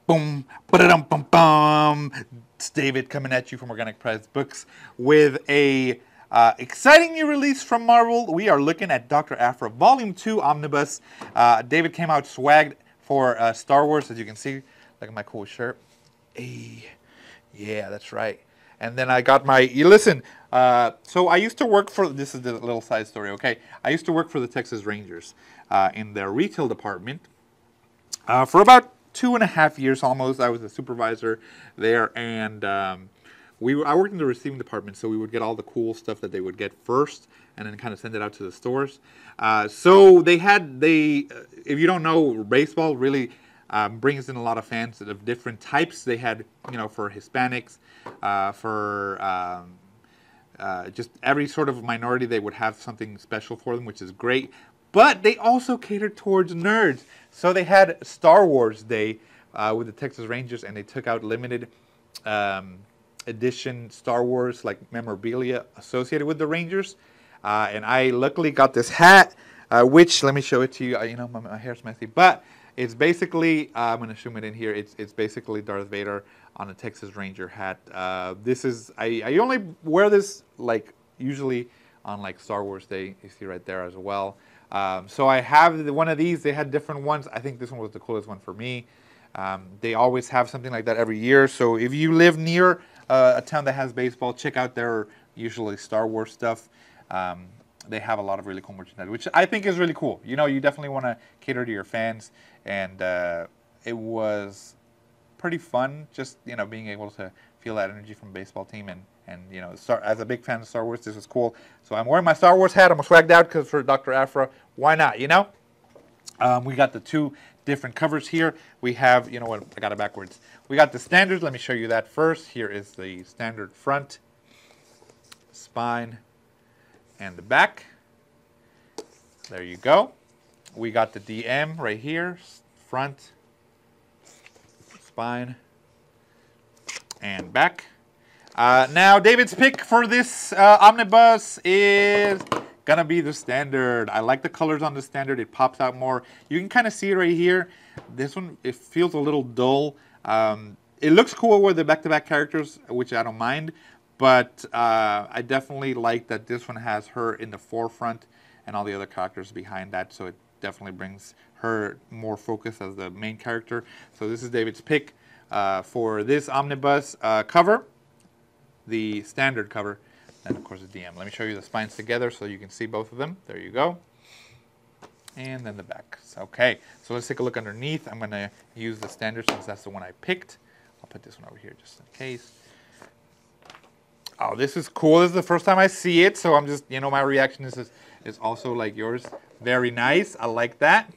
Boom, ba-da-dum, bum, bum. It's David coming at you from Organic Priced Books with a exciting new release from Marvel. We are looking at Dr. APHRA Volume 2 Omnibus. David came out swagged for Star Wars, as you can see. Look at my cool shirt. Hey, yeah, that's right. And then I got my, listen, so I used to work for, this is the little side story, okay? I used to work for the Texas Rangers in their retail department for about 2.5 years almost. I was a supervisor there, and I worked in the receiving department, so we would get all the cool stuff that they would get first, and then kind of send it out to the stores. So if you don't know, baseball really brings in a lot of fans of different types. They had, for Hispanics, for just every sort of minority, they would have something special for them, which is great. But they also catered towards nerds. So they had Star Wars Day with the Texas Rangers, and they took out limited edition Star Wars like memorabilia associated with the Rangers. And I luckily got this hat, which, let me show it to you. My hair's messy, but it's basically, I'm going to zoom it in here. It's basically Darth Vader on a Texas Ranger hat. This is, I only wear this like usually on like Star Wars Day. You see right there as well. So I have one of these. They had different ones. I think this one was the coolest one for me. They always have something like that every year. So if you live near a town that has baseball, check out their usually Star Wars stuff. They have a lot of really cool merchandise, which I think is really cool. You definitely want to cater to your fans. And it was pretty fun just, being able to feel that energy from a baseball team. And as a big fan of Star Wars, this was cool. So I'm wearing my Star Wars hat. I'm swagged out because for Dr. APHRA, why not, We got the two different covers here. We have, I got it backwards. We got the standards. Let me show you that first. Here is the standard front, spine, and the back. There you go. We got the DM right here, front, spine, and back. Now, David's pick for this omnibus is going to be the standard. I like the colors on the standard. It pops out more. You can kind of see it right here. This one, it feels a little dull. It looks cool with the back-to-back characters, which I don't mind. But I definitely like that this one has her in the forefront and all the other characters behind that. So it definitely brings her more focus as the main character. So this is David's pick for this omnibus cover. The standard cover, and of course the DM. Let me show you the spines together so you can see both of them. There you go. And then the back. Okay, so let's take a look underneath. I'm going to use the standard since that's the one I picked. I'll put this one over here just in case. Oh, this is cool. This is the first time I see it, so I'm just, my reaction is also like yours. Very nice. I like that.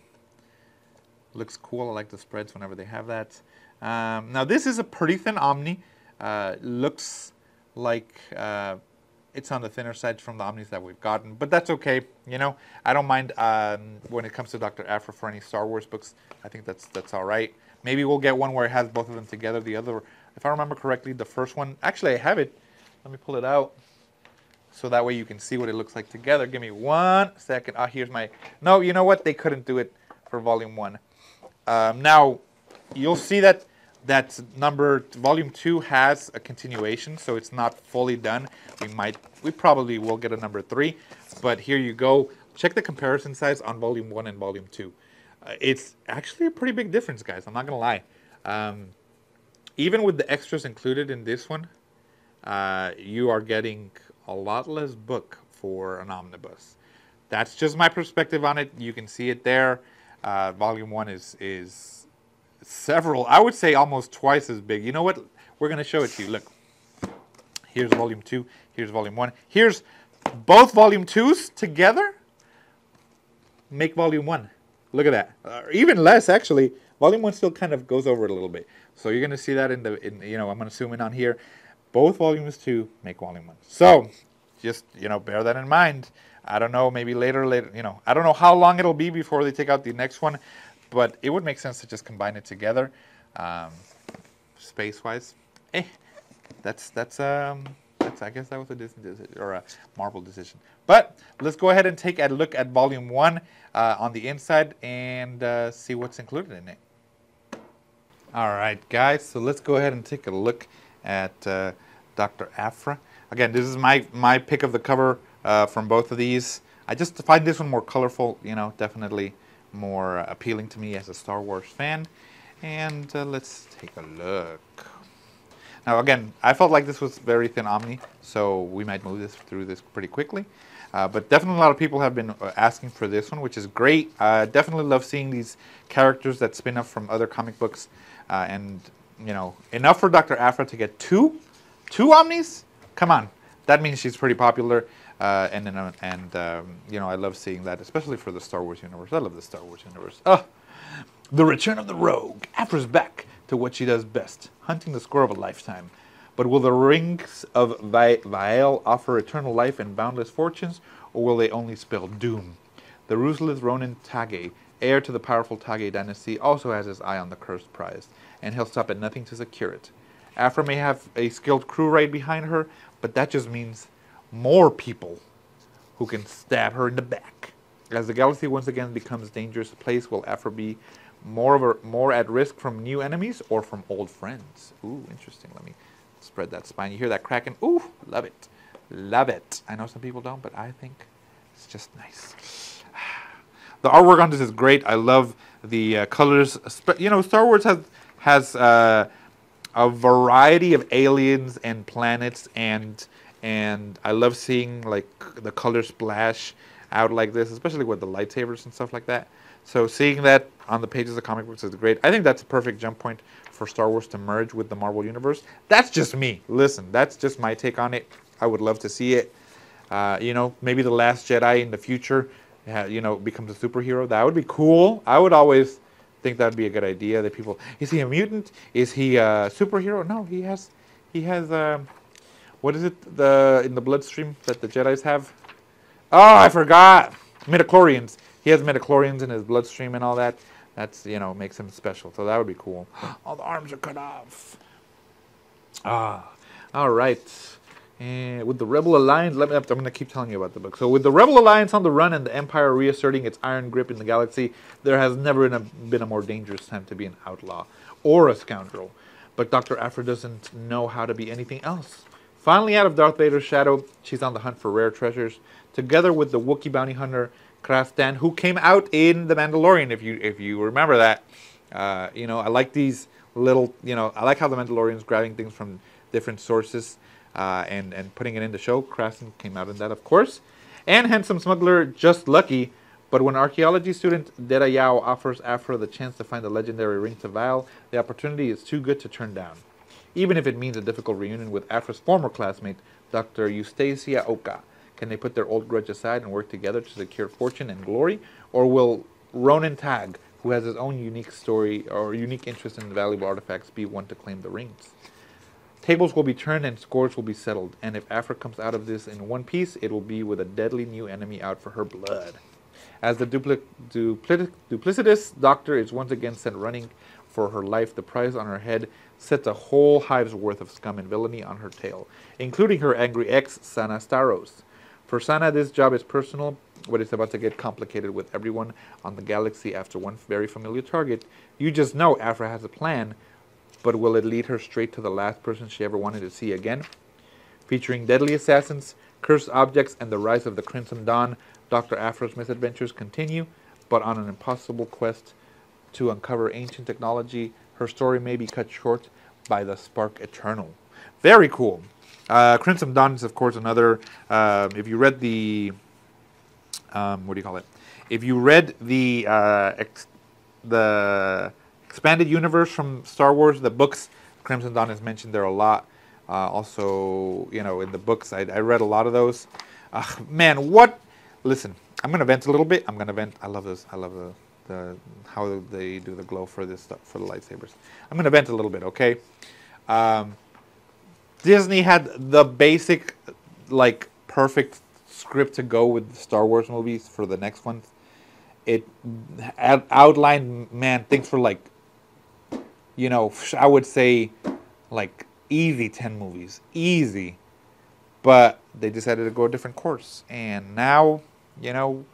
Looks cool. I like the spreads whenever they have that. Now, this is a pretty thin Omni. Looks like it's on the thinner side from the Omnis that we've gotten, but that's okay. I don't mind when it comes to Dr. APHRA for any Star Wars books. I think that's all right. Maybe we'll get one where it has both of them together. The other, if I remember correctly, the first one, actually I have it. Let me pull it out so that way you can see what it looks like together. Give me 1 second. Here's my, no, you know what? They couldn't do it for volume 1. Now, you'll see that volume 2 has a continuation, so it's not fully done. We probably will get a number 3, but here you go. Check the comparison size on volume 1 and volume 2. It's actually a pretty big difference, guys. I'm not gonna lie. Even with the extras included in this one, you are getting a lot less book for an omnibus. That's just my perspective on it. You can see it there. Volume 1 is several, I would say almost twice as big. You know what? We're going to show it to you. Look. Here's volume 2. Here's volume 1. Here's both volume 2s together. Make volume 1. Look at that. Even less, actually. Volume 1 still kind of goes over it a little bit. So you're going to see that I'm going to zoom in on here. Both volumes 2 make volume 1. So just, bear that in mind. I don't know, maybe later, I don't know how long it'll be before they take out the next one. But it would make sense to just combine it together, space-wise. That's I guess that was a Disney decision or a Marvel decision. But let's go ahead and take a look at volume 1 on the inside and see what's included in it. All right, guys, so let's go ahead and take a look at Dr. APHRA. Again, this is my pick of the cover from both of these. I just find this one more colorful, you know, definitely more appealing to me as a Star Wars fan. And let's take a look. Now, again, I felt like this was very thin Omni, so we might move through this pretty quickly. But definitely a lot of people have been asking for this one, which is great. Definitely love seeing these characters that spin off from other comic books. And, you know, enough for Dr. APHRA to get two Omnis? Come on. That means she's pretty popular. You know, I love seeing that, especially for the Star Wars universe. I love the Star Wars universe. The return of the rogue. APHRA's back to what she does best, hunting the score of a lifetime. But will the rings of Vael offer eternal life and boundless fortunes, or will they only spell doom? The ruthless Ronin Tage, heir to the powerful Tage dynasty, also has his eye on the cursed prize, and he'll stop at nothing to secure it. APHRA may have a skilled crew right behind her, but that just means more people who can stab her in the back. As the galaxy once again becomes a dangerous place, will APHRA be more at risk from new enemies or from old friends? Ooh, interesting. Let me spread that spine. You hear that cracking? Ooh, love it. Love it. I know some people don't, but I think it's just nice. The artwork on this is great. I love the colors. You know, Star Wars has a variety of aliens and planets, and I love seeing like the color splash out like this, especially with the lightsabers and stuff like that. So seeing that on the pages of comic books is great. I think that's a perfect jump point for Star Wars to merge with the Marvel Universe. That's just me. Listen, that's just my take on it. I would love to see it. You know, maybe The Last Jedi in the future, you know, becomes a superhero. That would be cool. I would always think that would be a good idea. That people, is he a mutant? Is he a superhero? No, he has, what is it in the bloodstream that the Jedis have? Oh, I forgot. Midichlorians. He has midichlorians in his bloodstream and all that. That's, you know, makes him special. So that would be cool. All the arms are cut off. All right. And with the Rebel Alliance, I'm going to keep telling you about the book. So with the Rebel Alliance on the run and the Empire reasserting its iron grip in the galaxy, there has never been a more dangerous time to be an outlaw or a scoundrel. But Dr. APHRA doesn't know how to be anything else. Finally out of Darth Vader's shadow, she's on the hunt for rare treasures, together with the Wookiee bounty hunter Kraftan, who came out in The Mandalorian, if you remember that. You know, I like these little, you know, I like how The Mandalorian's grabbing things from different sources and putting it in the show. Kraftan came out in that, of course. And handsome smuggler Just Lucky. But when archaeology student Deda Yao offers APHRA the chance to find the legendary ring to Vael, the opportunity is too good to turn down. Even if it means a difficult reunion with APHRA's former classmate, Dr. Eustacia Oka. Can they put their old grudge aside and work together to secure fortune and glory? Or will Ronin Tag, who has his own unique story or unique interest in valuable artifacts, be one to claim the rings? Tables will be turned and scores will be settled. And if APHRA comes out of this in one piece, it will be with a deadly new enemy out for her blood. As the duplicitous doctor is once again sent running for her life, the price on her head sets a whole hive's worth of scum and villainy on her tail, including her angry ex, Sana Starros. For Sana, this job is personal, but it's about to get complicated with everyone on the galaxy after one very familiar target. You just know APHRA has a plan, but will it lead her straight to the last person she ever wanted to see again? Featuring deadly assassins, cursed objects, and the rise of the Crimson Dawn, Dr. APHRA's misadventures continue, but on an impossible quest to uncover ancient technology. Her story may be cut short by the Spark Eternal. Very cool. Crimson Dawn is, of course, another. If you read the, what do you call it? If you read the expanded universe from Star Wars, the books, Crimson Dawn is mentioned there a lot. Also, you know, in the books, I read a lot of those. Man, what? Listen, I'm gonna vent a little bit. I'm gonna vent. I love this. I love the how they do the glow for this stuff for the lightsabers. I'm gonna vent a little bit, okay? Disney had the basic, like, perfect script to go with the Star Wars movies for the next ones. It outlined, man, things for, like, you know, I would say, like, easy 10 movies. Easy. But they decided to go a different course. And now, you know,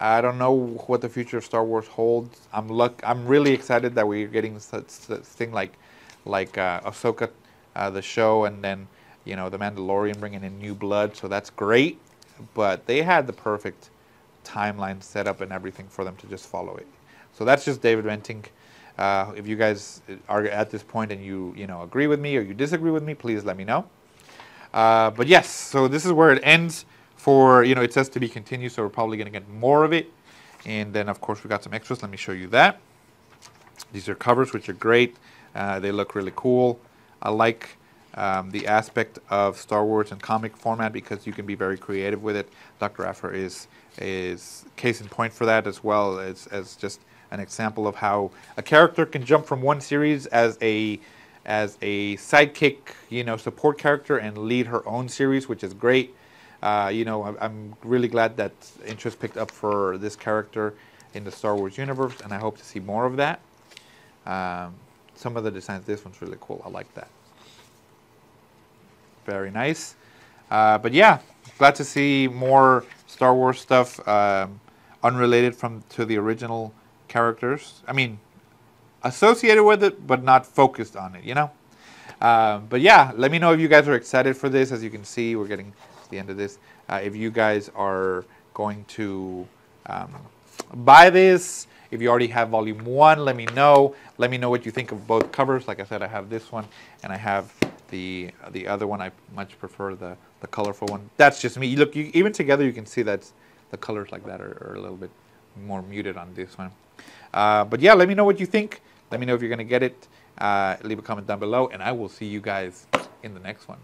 I don't know what the future of Star Wars holds. I'm really excited that we're getting such thing like Ahsoka, the show, and then the Mandalorian bringing in new blood. So that's great. But they had the perfect timeline set up and everything for them to just follow it. So that's just David venting. If you guys are at this point and you agree with me or you disagree with me, please let me know. But yes, so this is where it ends. For it says to be continued, so we're probably going to get more of it. And then of course we got some extras. Let me show you that. These are covers, which are great. They look really cool. I like the aspect of Star Wars in comic format because you can be very creative with it. Dr. APHRA is case in point for that, as well as just an example of how a character can jump from one series as a sidekick, support character, and lead her own series, which is great. I'm really glad that interest picked up for this character in the Star Wars universe, and I hope to see more of that. Some of the designs, this one's really cool. I like that. Very nice. But yeah, glad to see more Star Wars stuff unrelated to the original characters. I mean, associated with it, but not focused on it, But yeah, let me know if you guys are excited for this. As you can see, we're getting to the end of this. If you guys are going to buy this, if you already have volume 1, let me know. Let me know what you think of both covers. Like I said, I have this one and I have the other one. I much prefer the colorful one. That's just me. Look, even together you can see that the colors like that are a little bit more muted on this one. But yeah, let me know what you think. Let me know if you're going to get it. Leave a comment down below, and I will see you guys in the next one.